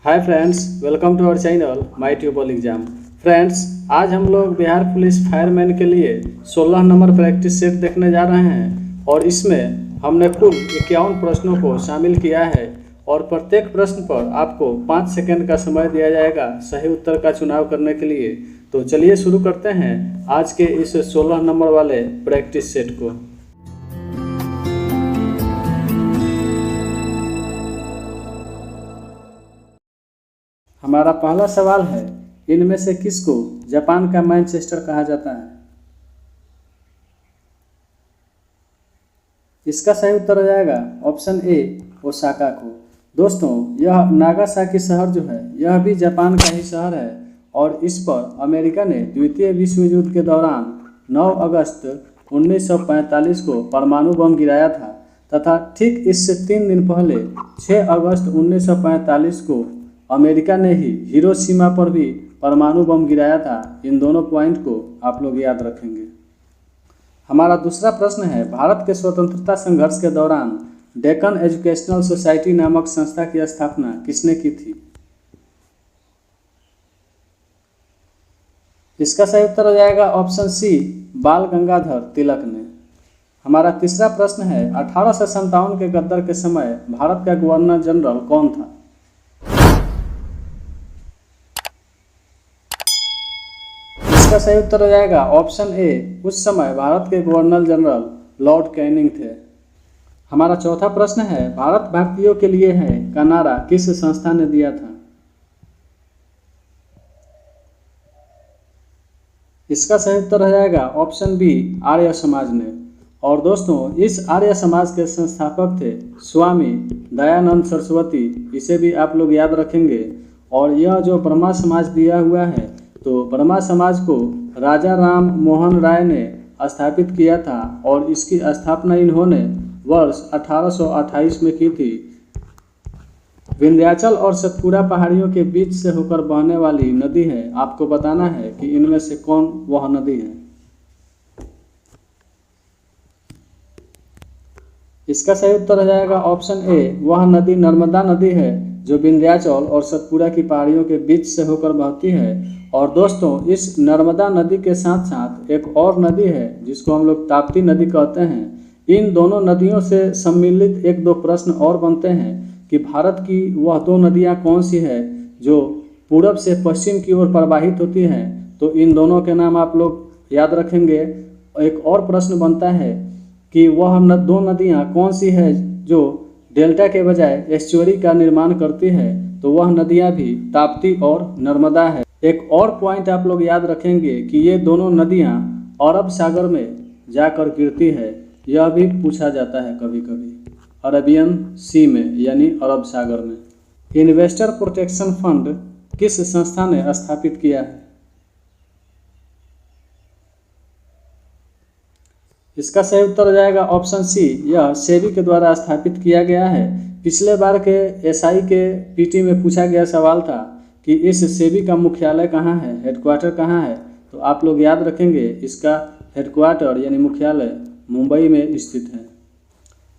Hi friends, welcome to our channel my tubal exam. Friends, आज हम लोग Bihar police fireman के लिए 16 नंबर प्रैक्टिस सेट देखने जा रहे हैं और इसमें हमने कुल 51 प्रश्नों को शामिल किया है और प्रत्येक प्रश्न पर आपको 5 सेकंड का समय दिया जाएगा सही उत्तर का चुनाव करने के लिए। तो चलिए शुरू करते हैं आज के इस 16 नंबर वाले प्रैक्टिस सेट को। हमारा पहला सवाल है, इनमें से किसको जापान का मैनचेस्टर कहा जाता है? इसका सही उत्तर हो जाएगा ऑप्शन ए, ओसाका को। दोस्तों, यह नागासाकी शहर जो है यह भी जापान का ही शहर है और इस पर अमेरिका ने द्वितीय विश्व युद्ध के दौरान 9 अगस्त 1945 को परमाणु बम गिराया था तथा ठीक इससे 3 दिन पहले 6 अगस्त 1945 को अमेरिका ने ही हिरोशिमा पर भी परमाणु बम गिराया था। इन दोनों पॉइंट को आप लोग याद रखेंगे। हमारा दूसरा प्रश्न है, भारत के स्वतंत्रता संघर्ष के दौरान डेक्कन एजुकेशनल सोसाइटी नामक संस्था की स्थापना किसने की थी? इसका सही उत्तर हो जाएगा ऑप्शन सी, बाल गंगाधर तिलक ने। हमारा तीसरा प्रश्न है, 1857 के गद्दर के समय भारत का गवर्नर जनरल कौन था? इसका सही उत्तर हो जाएगा ऑप्शन ए, उस समय भारत के गवर्नर जनरल लॉर्ड कैनिंग थे। हमारा चौथा प्रश्न है, भारत भारतीयों के लिए है का नारा किस संस्था ने दिया था? इसका सही उत्तर हो जाएगा ऑप्शन बी, आर्य समाज ने। और दोस्तों, इस आर्य समाज के संस्थापक थे स्वामी दयानंद सरस्वती। इसे भी आप लोग याद रखेंगे। और यह जो ब्रह्मा समाज दिया हुआ है, तो ब्रह्मा समाज को राजा राम मोहन राय ने स्थापित किया था और इसकी स्थापना इन्होंने वर्ष 1828 में की थी। विंध्याचल और सतपुड़ा पहाड़ियों के बीच से होकर बहने वाली नदी है। आपको बताना है कि इनमें से कौन वह नदी है। इसका सही उत्तर हो जाएगा ऑप्शन ए, वह नदी नर्मदा नदी है जो विंध्याचल और सतपुड़ा की पहाड़ियों के बीच से होकर बहती है। और दोस्तों, इस नर्मदा नदी के साथ साथ एक और नदी है जिसको हम लोग ताप्ती नदी कहते हैं। इन दोनों नदियों से सम्मिलित एक दो प्रश्न और बनते हैं कि भारत की वह दो नदियां कौन सी है जो पूरब से पश्चिम की ओर प्रवाहित होती हैं। तो इन दोनों के नाम आप लोग याद रखेंगे। एक और प्रश्न बनता है कि वह दो नदियां कौन सी है जो डेल्टा के बजाय एस्चुअरी का निर्माण करती है। तो वह नदियां भी ताप्ती और नर्मदा है। एक और पॉइंट आप लोग याद रखेंगे कि ये दोनों नदियां अरब सागर में जाकर गिरती है। यह भी पूछा जाता है कभी कभी, अरेबियन सी में यानी अरब सागर में। इन्वेस्टर प्रोटेक्शन फंड किस संस्था ने स्थापित किया है? इसका सही उत्तर हो जाएगा ऑप्शन सी, यह सेबी के द्वारा स्थापित किया गया है। पिछले बार के एसआई के पीटी में पूछा गया सवाल था कि इस सेबी का मुख्यालय कहाँ है, हेडक्वार्टर कहाँ है। तो आप लोग याद रखेंगे, इसका हेडक्वार्टर यानी मुख्यालय मुंबई में स्थित है।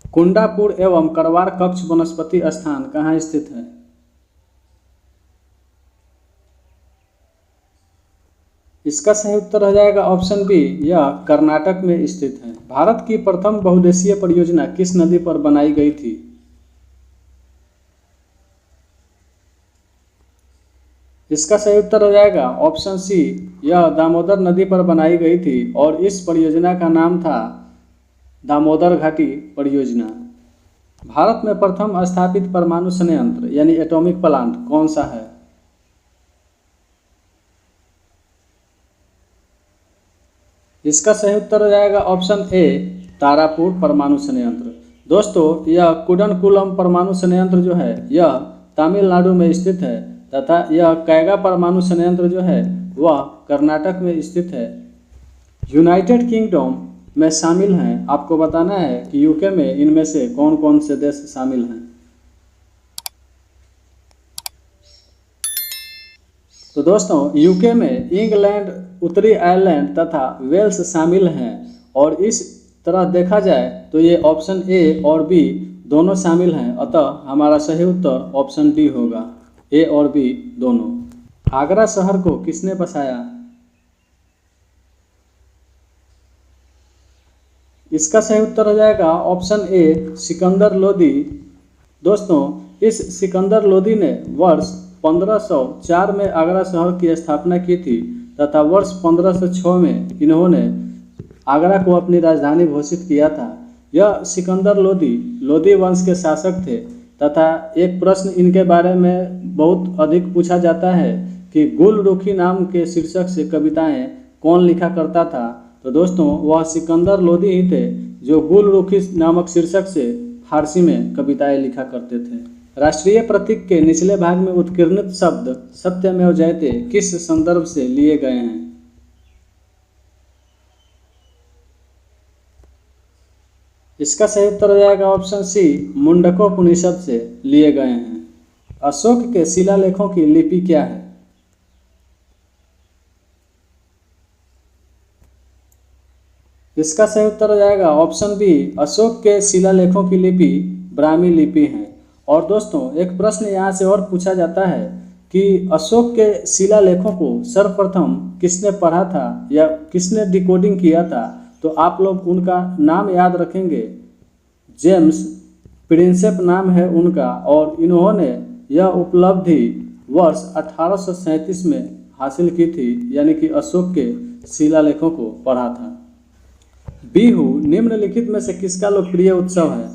कुंडापुर एवं करवार कक्ष वनस्पति स्थान कहाँ स्थित है? इसका सही उत्तर हो जाएगा ऑप्शन बी, यह कर्नाटक में स्थित है। भारत की प्रथम बहुउद्देशीय परियोजना किस नदी पर बनाई गई थी? इसका सही उत्तर हो जाएगा ऑप्शन सी, यह दामोदर नदी पर बनाई गई थी और इस परियोजना का नाम था दामोदर घाटी परियोजना। भारत में प्रथम स्थापित परमाणु संयंत्र यानी एटॉमिक प्लांट कौन सा है? इसका सही उत्तर हो जाएगा ऑप्शन ए, तारापुर परमाणु संयंत्र। दोस्तों, यह कुडनकुलम परमाणु संयंत्र जो है यह तमिलनाडु में स्थित है तथा यह कैगा परमाणु संयंत्र जो है वह कर्नाटक में स्थित है। यूनाइटेड किंगडम में शामिल हैं। आपको बताना है कि यूके में इनमें से कौन कौन से देश शामिल हैं। तो दोस्तों, यूके में इंग्लैंड, उत्तरी आयरलैंड तथा वेल्स शामिल हैं। और इस तरह देखा जाए तो ये ऑप्शन ए और बी दोनों शामिल हैं। अतः हमारा सही उत्तर ऑप्शन डी होगा। ए और बी दोनों। आगरा शहर को किसने बसाया? इसका सही उत्तर हो जाएगा ऑप्शन ए सिकंदर लोदी। दोस्तों, इस सिकंदर लोदी ने वर्ष 1504 में आगरा शहर की स्थापना की थी तथा वर्ष 1506 में इन्होंने आगरा को अपनी राजधानी घोषित किया था। यह सिकंदर लोदी वंश के शासक थे तथा एक प्रश्न इनके बारे में बहुत अधिक पूछा जाता है कि गुलरुखी नाम के शीर्षक से कविताएं कौन लिखा करता था। तो दोस्तों, वह सिकंदर लोदी ही थे जो गुलरुखी नामक शीर्षक से फारसी में कविताएं लिखा करते थे। राष्ट्रीय प्रतीक के निचले भाग में उत्कीर्णित शब्द सत्यमेव जयते किस संदर्भ से लिए गए हैं? इसका सही उत्तर हो जाएगा ऑप्शन सी मुंडकोपनिषद से लिए गए हैं। अशोक के शिलालेखों की लिपि क्या है? इसका सही उत्तर हो जाएगा ऑप्शन बी अशोक के शिलालेखों की लिपि ब्राह्मी लिपि है। और दोस्तों, एक प्रश्न यहाँ से और पूछा जाता है कि अशोक के शिलालेखों को सर्वप्रथम किसने पढ़ा था या किसने डिकोडिंग किया था? तो आप लोग उनका नाम याद रखेंगे। जेम्स प्रिंसेप नाम है उनका और इन्होंने यह उपलब्धि वर्ष 1837 में हासिल की थी, यानी कि अशोक के शिलालेखों को पढ़ा था। बिहू निम्नलिखित में से किसका लोकप्रिय उत्सव है?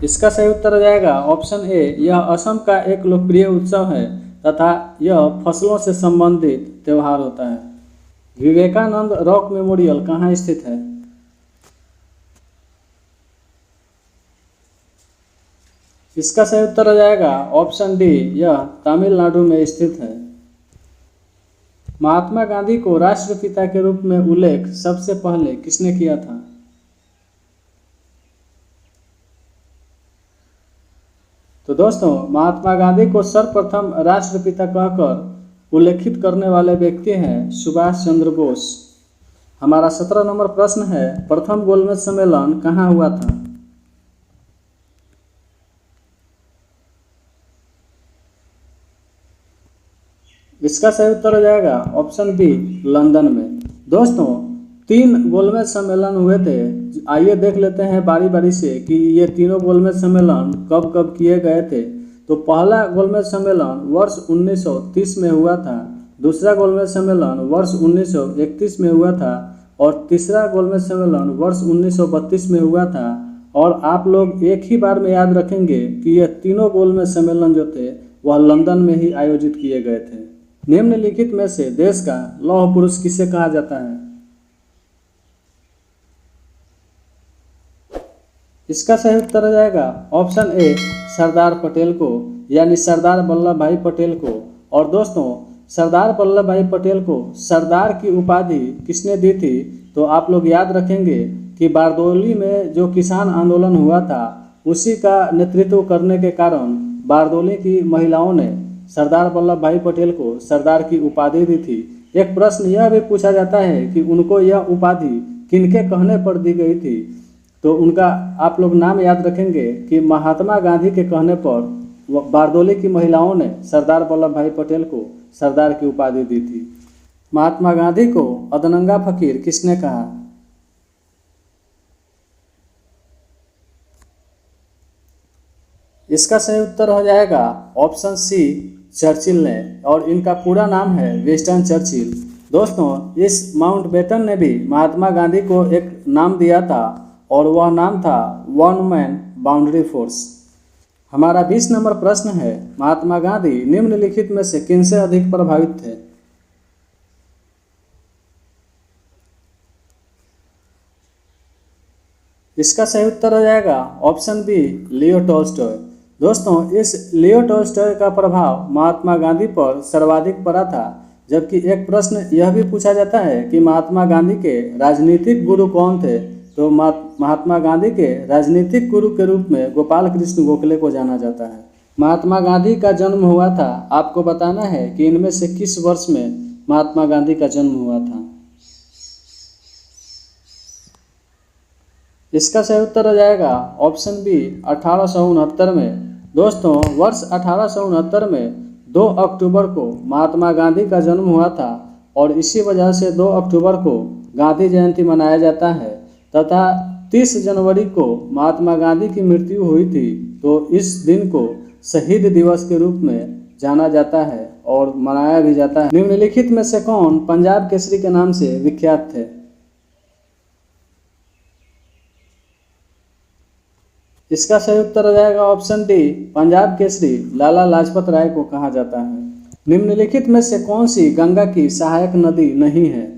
इसका सही उत्तर हो जाएगा ऑप्शन ए यह असम का एक लोकप्रिय उत्सव है तथा यह फसलों से संबंधित त्यौहार होता है। विवेकानंद रॉक मेमोरियल कहाँ स्थित है? इसका सही उत्तर हो जाएगा ऑप्शन डी यह तमिलनाडु में स्थित है। महात्मा गांधी को राष्ट्रपिता के रूप में उल्लेख सबसे पहले किसने किया था? तो दोस्तों, महात्मा गांधी को सर्वप्रथम राष्ट्रपिता कहकर उल्लेखित करने वाले व्यक्ति हैं सुभाष चंद्र बोस। हमारा 17 नंबर प्रश्न है, प्रथम गोलमेज सम्मेलन कहाँ हुआ था? इसका सही उत्तर हो जाएगा ऑप्शन बी लंदन में। दोस्तों, 3 गोलमेज सम्मेलन हुए थे। आइए देख लेते हैं बारी बारी से कि ये तीनों गोलमेज सम्मेलन कब कब किए गए थे। तो पहला गोलमेज सम्मेलन वर्ष 1930 में हुआ था, दूसरा गोलमेज सम्मेलन वर्ष 1931 में हुआ था और तीसरा गोलमेज सम्मेलन वर्ष 1932 में हुआ था। और आप लोग एक ही बार में याद रखेंगे कि यह तीनों गोलमेज सम्मेलन जो थे वह लंदन में ही आयोजित किए गए थे। निम्नलिखित में से देश का लौह पुरुष किसे कहा जाता है? इसका सही उत्तर हो जाएगा ऑप्शन ए सरदार पटेल को, यानी सरदार वल्लभ भाई पटेल को। और दोस्तों, सरदार वल्लभ भाई पटेल को सरदार की उपाधि किसने दी थी? तो आप लोग याद रखेंगे कि बारदोली में जो किसान आंदोलन हुआ था उसी का नेतृत्व करने के कारण बारदोली की महिलाओं ने सरदार वल्लभ भाई पटेल को सरदार की उपाधि दी थी। एक प्रश्न यह भी पूछा जाता है कि उनको यह उपाधि किनके कहने पर दी गई थी? तो उनका आप लोग नाम याद रखेंगे कि महात्मा गांधी के कहने पर बारदोली की महिलाओं ने सरदार वल्लभ भाई पटेल को सरदार की उपाधि दी थी। महात्मा गांधी को अदनंगा फकीर किसने कहा? इसका सही उत्तर हो जाएगा ऑप्शन सी चर्चिल ने, और इनका पूरा नाम है विंस्टन चर्चिल। दोस्तों, इस माउंटबेटन ने भी महात्मा गांधी को एक नाम दिया था और वह नाम था वन मैन बाउंड्री फोर्स। हमारा 20 नंबर प्रश्न है, महात्मा गांधी निम्नलिखित में से किनसे अधिक प्रभावित थे? इसका सही उत्तर हो जाएगा ऑप्शन बी लियो टॉल्स्टॉय। दोस्तों, इस लियो टॉल्स्टॉय का प्रभाव महात्मा गांधी पर सर्वाधिक पड़ा था। जबकि एक प्रश्न यह भी पूछा जाता है कि महात्मा गांधी के राजनीतिक गुरु कौन थे? तो महात्मा गांधी के राजनीतिक गुरु के रूप में गोपाल कृष्ण गोखले को जाना जाता है। महात्मा गांधी का जन्म हुआ था, आपको बताना है कि इनमें से किस वर्ष में महात्मा गांधी का जन्म हुआ था। इसका सही उत्तर हो जाएगा ऑप्शन बी 1869 में। दोस्तों वर्ष 1869 में 2 अक्टूबर को महात्मा गांधी का जन्म हुआ था और इसी वजह से 2 अक्टूबर को गांधी जयंती मनाया जाता है तथा 30 जनवरी को महात्मा गांधी की मृत्यु हुई थी, तो इस दिन को शहीद दिवस के रूप में जाना जाता है और मनाया भी जाता है। निम्नलिखित में से कौन पंजाब केसरी के नाम से विख्यात थे? इसका सही उत्तर हो जाएगा ऑप्शन डी, पंजाब केसरी लाला लाजपत राय को कहा जाता है। निम्नलिखित में से कौन सी गंगा की सहायक नदी नहीं है?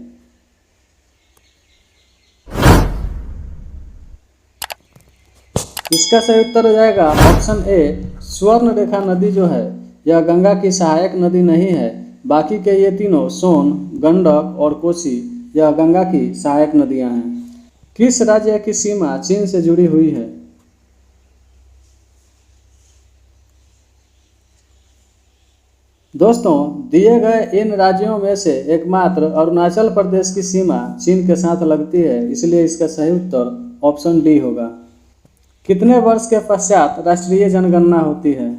इसका सही उत्तर हो जाएगा ऑप्शन ए, स्वर्ण रेखा नदी जो है यह गंगा की सहायक नदी नहीं है। बाकी के ये तीनों सोन, गंडक और कोसी यह गंगा की सहायक नदियां हैं। किस राज्य की सीमा चीन से जुड़ी हुई है? दोस्तों दिए गए इन राज्यों में से एकमात्र अरुणाचल प्रदेश की सीमा चीन के साथ लगती है, इसलिए इसका सही उत्तर ऑप्शन डी होगा। कितने वर्ष के पश्चात राष्ट्रीय जनगणना होती है?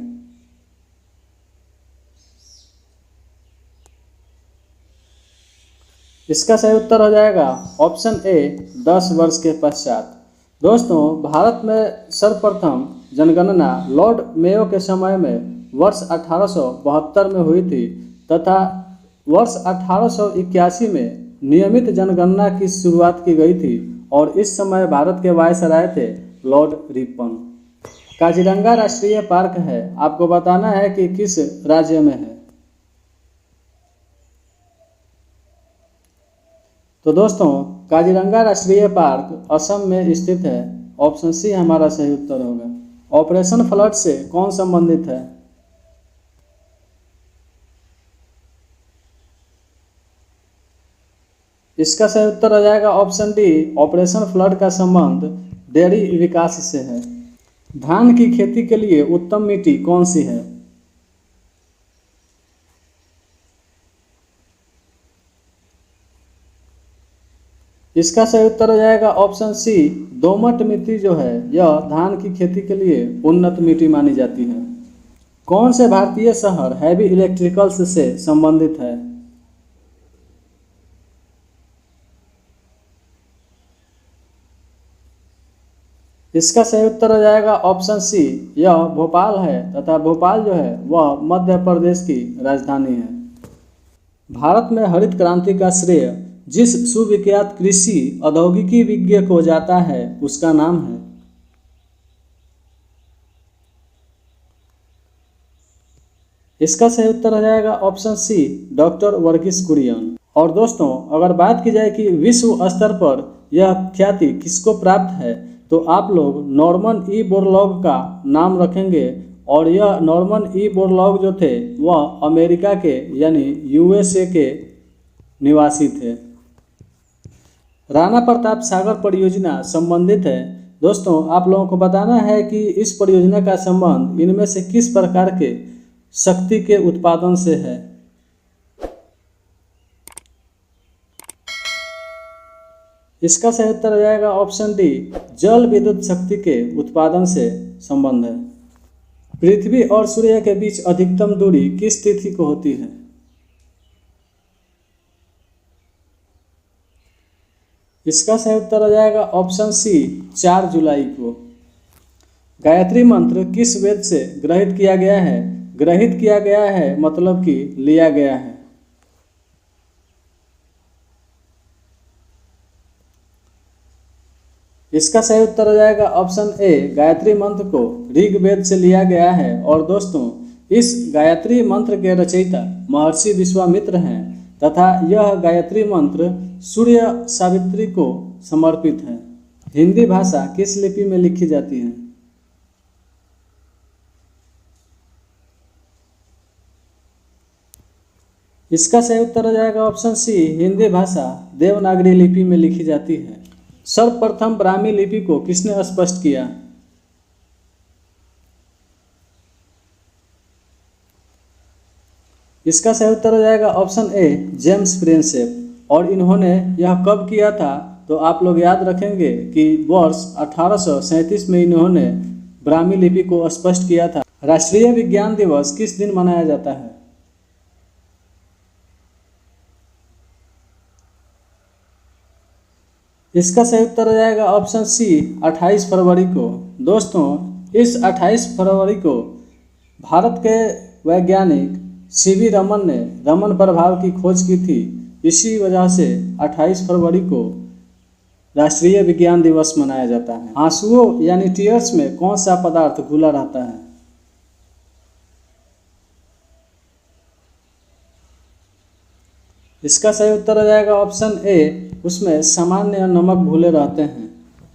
इसका सही उत्तर हो जाएगा ऑप्शन ए, 10 वर्ष के पश्चात। दोस्तों भारत में सर्वप्रथम जनगणना लॉर्ड मेयो के समय में वर्ष 1872 में हुई थी तथा वर्ष 1881 में नियमित जनगणना की शुरुआत की गई थी और इस समय भारत के वायसराय थे लॉर्ड रिपन। काजीरंगा राष्ट्रीय पार्क है, आपको बताना है कि किस राज्य में है। तो दोस्तों काजीरंगा राष्ट्रीय पार्क असम में स्थित है। ऑप्शन सी हमारा सही उत्तर होगा। ऑपरेशन फ्लड से कौन संबंधित है? इसका सही उत्तर हो जाएगा ऑप्शन डी, ऑपरेशन फ्लड का संबंध डेयरी विकास से है। धान की खेती के लिए उत्तम मिट्टी कौन सी है? इसका सही उत्तर हो जाएगा ऑप्शन सी, दोमट मिट्टी जो है यह धान की खेती के लिए उन्नत मिट्टी मानी जाती है। कौन से भारतीय शहर हैवी इलेक्ट्रिकल्स से संबंधित है? इसका सही उत्तर हो जाएगा ऑप्शन सी, यह भोपाल है तथा भोपाल जो है वह मध्य प्रदेश की राजधानी है। भारत में हरित क्रांति का श्रेय जिस सुविख्यात कृषि औद्योगिकी विज्ञ को जाता है उसका नाम है? इसका सही उत्तर हो जाएगा option C, doctor Verghese Kurien. और दोस्तों अगर बात की जाए कि विश्व स्तर पर यह ख्याति किसको प्राप्त है तो आप लोग नॉर्मन ई बोरलॉग का नाम रखेंगे और यह नॉर्मन ई बोरलॉग जो थे वह अमेरिका के यानी यूएसए के निवासी थे। राणा प्रताप सागर परियोजना संबंधित है। दोस्तों आप लोगों को बताना है कि इस परियोजना का संबंध इनमें से किस प्रकार के शक्ति के उत्पादन से है? इसका सही उत्तर हो जाएगा ऑप्शन डी, जल विद्युत शक्ति के उत्पादन से संबंध है। पृथ्वी और सूर्य के बीच अधिकतम दूरी किस तिथि को होती है? इसका सही उत्तर हो जाएगा ऑप्शन सी, 4 जुलाई को। गायत्री मंत्र किस वेद से ग्रहित किया गया है? ग्रहित किया गया है मतलब कि लिया गया है। इसका सही उत्तर हो जाएगा ऑप्शन ए, गायत्री मंत्र को ऋग्वेद से लिया गया है। और दोस्तों इस गायत्री मंत्र के रचयिता महर्षि विश्वामित्र हैं तथा यह गायत्री मंत्र सूर्य सावित्री को समर्पित है। हिंदी भाषा किस लिपि में लिखी जाती है? इसका सही उत्तर हो जाएगा ऑप्शन सी, हिंदी भाषा देवनागरी लिपि में लिखी जाती है। सर्वप्रथम ब्राह्मी लिपि को किसने स्पष्ट किया? इसका सही उत्तर हो जाएगा ऑप्शन ए, जेम्स प्रिंसेप। और इन्होंने यह कब किया था तो आप लोग याद रखेंगे कि वर्ष 1837 में इन्होंने ब्राह्मी लिपि को स्पष्ट किया था। राष्ट्रीय विज्ञान दिवस किस दिन मनाया जाता है? इसका सही उत्तर हो जाएगा ऑप्शन सी 28 फरवरी को। दोस्तों, इस 28 फरवरी को भारत के वैज्ञानिक सीवी रमन ने रमन प्रभाव की खोज की थी। इसी वजह से 28 फरवरी को राष्ट्रीय विज्ञान दिवस मनाया जाता है। आंसुओं यानी टीयर्स में कौन सा पदार्थ घुला रहता है? इसका सही उत्तर हो जाएगा ऑप्शन ए, उसमें सामान्य नमक घुले रहते हैं।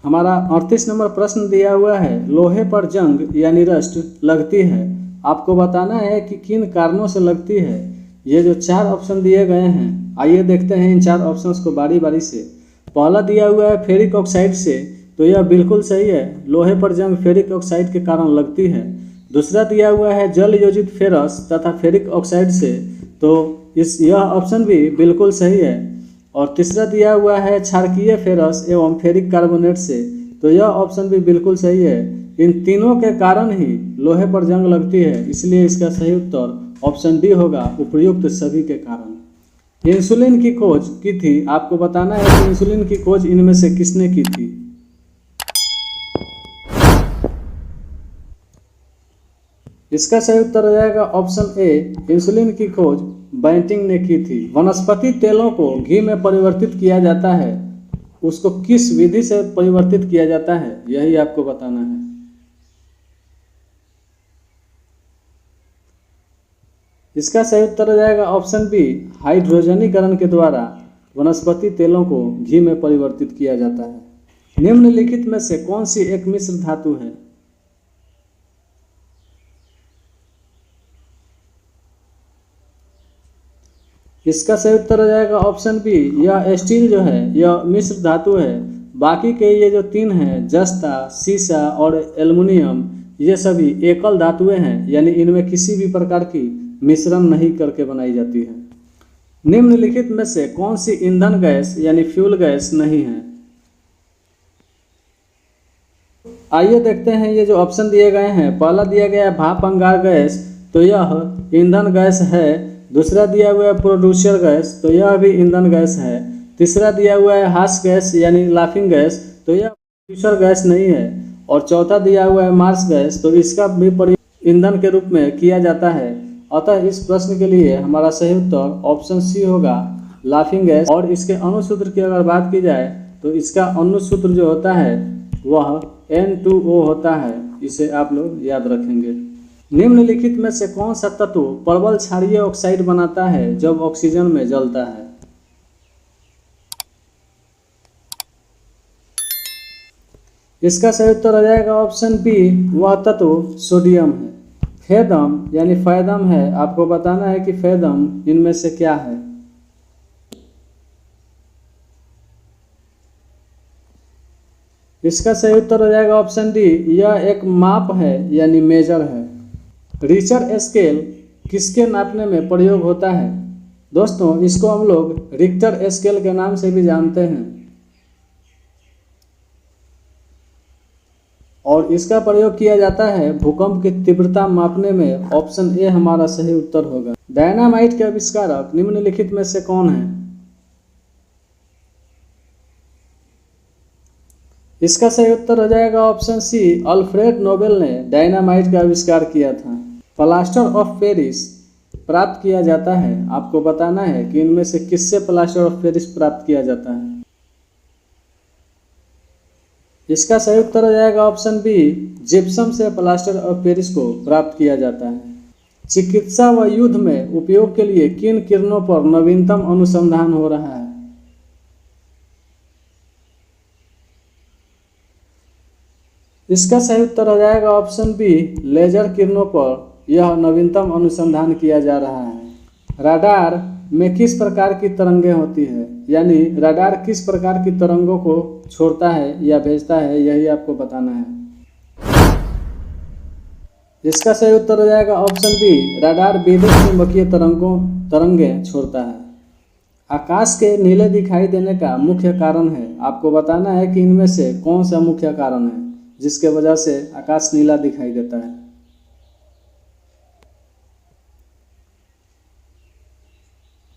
हमारा 38 नंबर प्रश्न दिया हुआ है, लोहे पर जंग यानी रस्ट लगती है। आपको बताना है कि किन कारणों से लगती है। ये जो 4 ऑप्शन दिए गए हैं, आइए देखते हैं इन 4 ऑप्शंस को बारी बारी से। पहला दिया हुआ है फेरिक ऑक्साइड से, तो यह बिल्कुल सही है। लोहे पर जंग फेरिक ऑक्साइड के कारण लगती है। दूसरा दिया हुआ है जल योजित फेरस तथा फेरिक ऑक्साइड से, तो यह ऑप्शन भी बिल्कुल सही है। और तीसरा दिया हुआ है क्षारकीय फेरस एवं फेरिक कार्बोनेट से, तो यह ऑप्शन भी बिल्कुल सही है। इन तीनों के कारण ही लोहे पर जंग लगती है, इसलिए इसका सही उत्तर ऑप्शन डी होगा, उपर्युक्त सभी के कारण। इंसुलिन की खोज की थी। आपको बताना है कि इंसुलिन की खोज इनमें से किसने की थी? इसका सही उत्तर हो जाएगा ऑप्शन ए, इंसुलिन की खोज बैंटिंग ने की थी। वनस्पति तेलों को घी में परिवर्तित किया जाता है, उसको किस विधि से परिवर्तित किया जाता है, यही आपको बताना है। इसका सही उत्तर हो जाएगा ऑप्शन बी, हाइड्रोजनीकरण के द्वारा वनस्पति तेलों को घी में परिवर्तित किया जाता है। निम्नलिखित में से कौन सी एक मिश्र धातु है? इसका सही उत्तर हो जाएगा ऑप्शन बी, यह स्टील जो है यह मिश्र धातु है। बाकी के ये जो 3 हैं, जस्ता, सीसा और एल्युमिनियम, ये सभी एकल धातुएं हैं, यानी इनमें किसी भी प्रकार की मिश्रण नहीं करके बनाई जाती है। निम्नलिखित में से कौन सी ईंधन गैस यानी फ्यूल गैस नहीं है? आइए देखते हैं ये जो ऑप्शन दिए गए हैं। पहला दिया गया है भाप अंगार गैस, तो यह ईंधन गैस है। दूसरा दिया हुआ है प्रोड्यूसर गैस, तो यह भी ईंधन गैस है। तीसरा दिया हुआ है हास गैस यानी लाफिंग गैस, तो यह प्रोड्यूसर गैस नहीं है। और चौथा दिया हुआ है मार्स गैस, तो इसका भी प्रयोग ईंधन के रूप में किया जाता है। अतः इस प्रश्न के लिए हमारा सही उत्तर ऑप्शन सी होगा, लाफिंग गैस। और इसके अणुसूत्र की अगर बात की जाए तो इसका अणुसूत्र जो होता है वह N2O होता है। इसे आप लोग याद रखेंगे। निम्नलिखित में से कौन सा तत्व प्रबल क्षारीय ऑक्साइड बनाता है जब ऑक्सीजन में जलता है? इसका सही उत्तर हो जाएगा ऑप्शन बी, वह तत्व सोडियम है। फेदम यानी फैदम है। आपको बताना है कि फैदम इनमें से क्या है। इसका सही उत्तर हो जाएगा ऑप्शन डी, यह एक माप है यानी मेजर है। रिक्टर स्केल किसके नापने में प्रयोग होता है? दोस्तों, इसको हम लोग रिक्टर स्केल के नाम से भी जानते हैं और इसका प्रयोग किया जाता है भूकंप की तीव्रता मापने में। ऑप्शन ए हमारा सही उत्तर होगा। डायनामाइट के आविष्कारक निम्नलिखित में से कौन है? इसका सही उत्तर हो जाएगा ऑप्शन सी, अल्फ्रेड नोबेल ने डायनामाइट का आविष्कार किया था। प्लास्टर ऑफ पेरिस प्राप्त किया जाता है। आपको बताना है कि इनमें से किससे प्लास्टर ऑफ पेरिस प्राप्त किया जाता है। इसका सही उत्तर हो जाएगा ऑप्शन बी, जिप्सम से प्लास्टर ऑफ पेरिस को प्राप्त किया जाता है। चिकित्सा व युद्ध में उपयोग के लिए किन किरणों पर नवीनतम अनुसंधान हो रहा है? इसका सही उत्तर हो जाएगा ऑप्शन बी, लेजर किरणों पर यह नवीनतम अनुसंधान किया जा रहा है। राडार में किस प्रकार की तरंगें होती है, यानी राडार किस प्रकार की तरंगों को छोड़ता है या भेजता है, यही आपको बताना है। इसका सही उत्तर हो जाएगा ऑप्शन बी, राडार विद्युत चुंबकीय तरंगें छोड़ता है। आकाश के नीले दिखाई देने का मुख्य कारण है, आपको बताना है कि इनमें से कौन सा मुख्य कारण है जिसके वजह से आकाश नीला दिखाई देता है।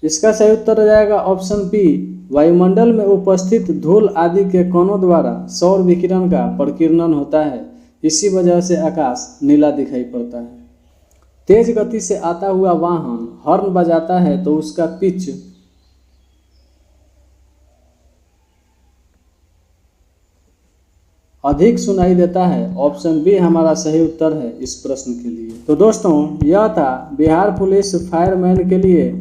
इसका सही उत्तर हो जाएगा ऑप्शन बी, वायुमंडल में उपस्थित धूल आदि के कणों द्वारा सौर विकिरण का प्रकीर्णन होता है, इसी वजह से आकाश नीला दिखाई पड़ता है। तेज गति से आता हुआ वाहन हॉर्न बजाता है तो उसका पिच अधिक सुनाई देता है। ऑप्शन बी हमारा सही उत्तर है इस प्रश्न के लिए। तो दोस्तों, यह था बिहार पुलिस फायरमैन के लिए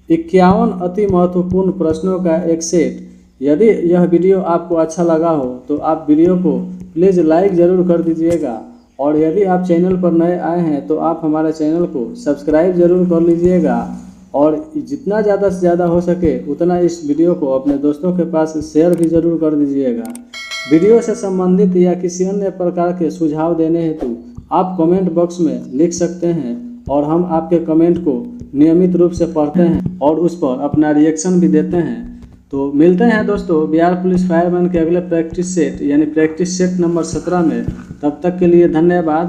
51 अति महत्वपूर्ण प्रश्नों का एक सेट। यदि यह वीडियो आपको अच्छा लगा हो तो आप वीडियो को प्लीज़ लाइक ज़रूर कर दीजिएगा, और यदि आप चैनल पर नए आए हैं तो आप हमारे चैनल को सब्सक्राइब ज़रूर कर लीजिएगा, और जितना ज़्यादा से ज़्यादा हो सके उतना इस वीडियो को अपने दोस्तों के पास शेयर भी ज़रूर कर दीजिएगा। वीडियो से संबंधित या किसी अन्य प्रकार के सुझाव देने हेतु आप कमेंट बॉक्स में लिख सकते हैं, और हम आपके कमेंट को नियमित रूप से पढ़ते हैं और उस पर अपना रिएक्शन भी देते हैं। तो मिलते हैं दोस्तों बिहार पुलिस फायरमैन के अगले प्रैक्टिस सेट यानी प्रैक्टिस सेट नंबर 17 में। तब तक के लिए धन्यवाद।